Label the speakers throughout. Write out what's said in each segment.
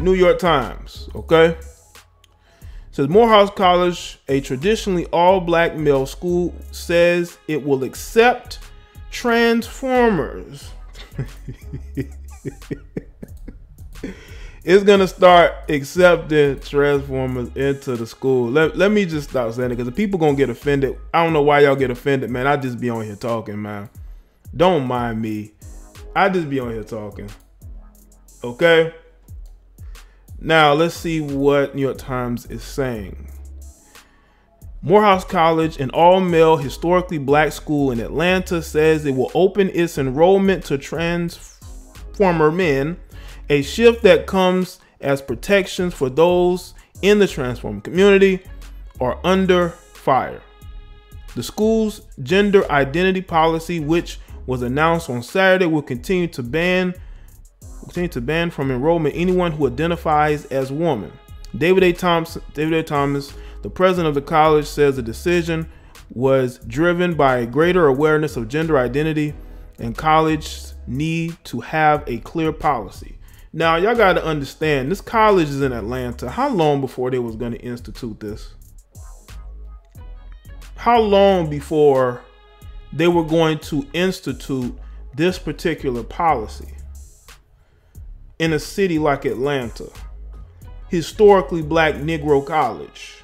Speaker 1: New York Times, okay? It says Morehouse College, a traditionally all-black male school, says it will accept transformers. It's gonna start accepting transformers into the school. Let me just stop saying it, because the people gonna get offended. I don't know why y'all get offended, man. I just be on here talking, man. Don't mind me. I just be on here talking. Okay? Now, let's see what New York Times is saying. Morehouse College, an all-male, historically black school in Atlanta, says it will open its enrollment to transformer men, a shift that comes as protections for those in the transformer community are under fire. The school's gender identity policy, which was announced on Saturday, will continue to ban from enrollment anyone who identifies as woman. David A. Thomas, the president of the college, says the decision was driven by a greater awareness of gender identity and college's need to have a clear policy. Now, y'all got to understand, this college is in Atlanta. How long before they was going to institute this? How long before they were going to institute this particular policy in a city like Atlanta? Historically black Negro college.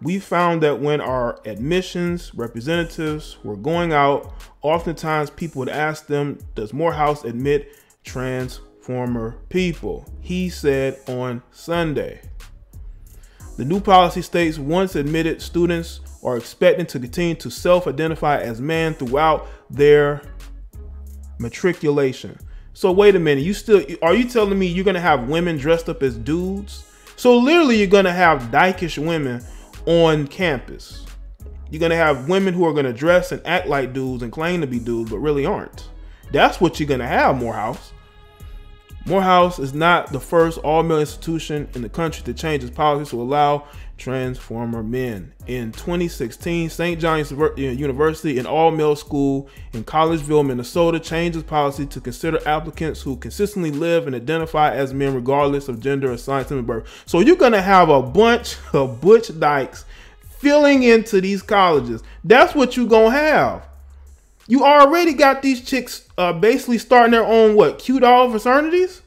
Speaker 1: We found that when our admissions representatives were going out, oftentimes people would ask them, does Morehouse admit transformer people? He said on Sunday. The new policy states once admitted students are expected to continue to self-identify as man throughout their matriculation. So wait a minute, are you telling me you're gonna have women dressed up as dudes? So literally you're gonna have dykish women on campus. You're gonna have women who are gonna dress and act like dudes and claim to be dudes, but really aren't. That's what you're gonna have, Morehouse. Morehouse is not the first all-male institution in the country to change its policy to allow transformer men. In 2016, St. John's University, an all-male school in Collegeville, Minnesota, changed its policy to consider applicants who consistently live and identify as men regardless of gender assigned to birth. So you're gonna have a bunch of butch dykes filling into these colleges. That's what you're gonna have. You already got these chicks basically starting their own, cute doll fraternities?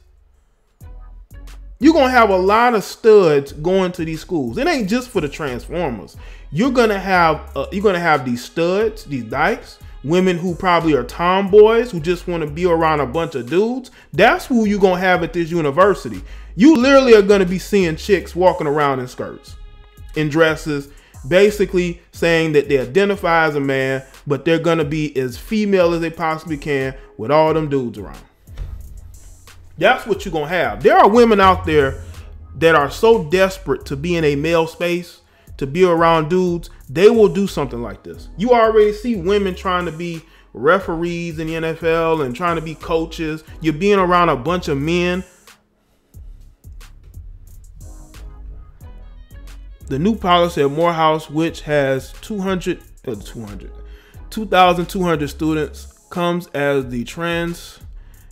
Speaker 1: You're gonna have a lot of studs going to these schools. It ain't just for the transformers. You're gonna have these studs, these dykes, women who probably are tomboys who just want to be around a bunch of dudes. That's who you're gonna have at this university. You literally are gonna be seeing chicks walking around in skirts, in dresses, basically saying that they identify as a man, but they're gonna be as female as they possibly can with all them dudes around. That's what you're gonna have. There are women out there that are so desperate to be in a male space, to be around dudes, they will do something like this. You already see women trying to be referees in the NFL and trying to be coaches. You're being around a bunch of men. The new policy at Morehouse, which has 2,200 students, comes as the trans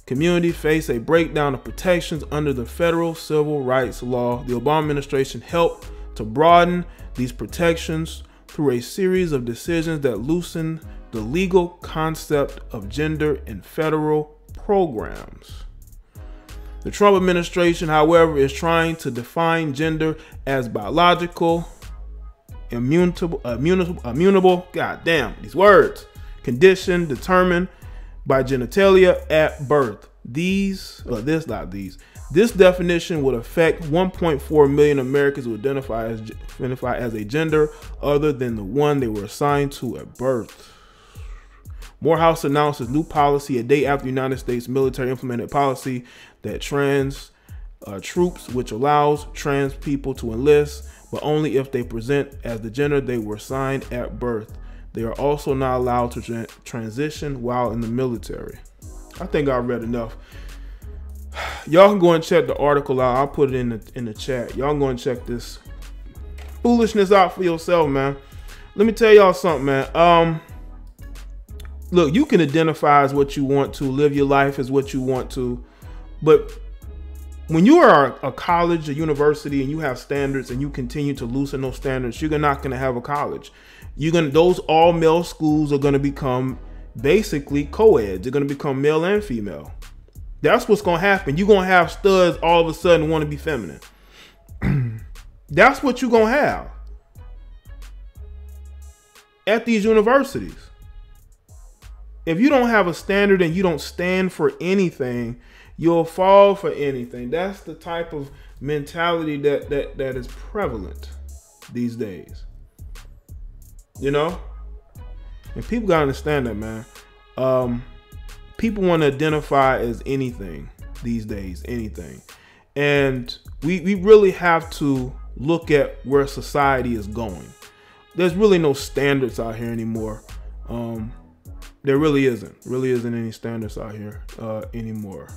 Speaker 1: community face a breakdown of protections under the federal civil rights law. The Obama administration helped to broaden these protections through a series of decisions that loosen the legal concept of gender in federal programs. The Trump administration, however, is trying to define gender as biological, immutable, goddamn, these words, condition determined by genitalia at birth. This definition would affect 1.4 million Americans who identify as a gender other than the one they were assigned to at birth. Morehouse announced his new policy a day after the United States military implemented policy that trans troops, which allows trans people to enlist, but only if they present as the gender they were assigned at birth. They are also not allowed to transition while in the military. I think I read enough. Y'all can go and check the article out. I'll put it in the chat. Y'all can go and check this foolishness out for yourself, man. Let me tell y'all something, man. look, you can identify as what you want to, live your life as what you want to, but when you are a college, a university, and you have standards and you continue to loosen those standards, you're not going to have a college. Those all male schools are going to become basically co-eds. They're going to become male and female. That's what's going to happen. You're going to have studs all of a sudden want to be feminine. That's what you're going to have at these universities. If you don't have a standard and you don't stand for anything, you'll fall for anything. That's the type of mentality that is prevalent these days. You know? And people gotta understand that, man. People want to identify as anything these days, anything. And we really have to look at where society is going. There's really no standards out here anymore. There really isn't any standards out here anymore.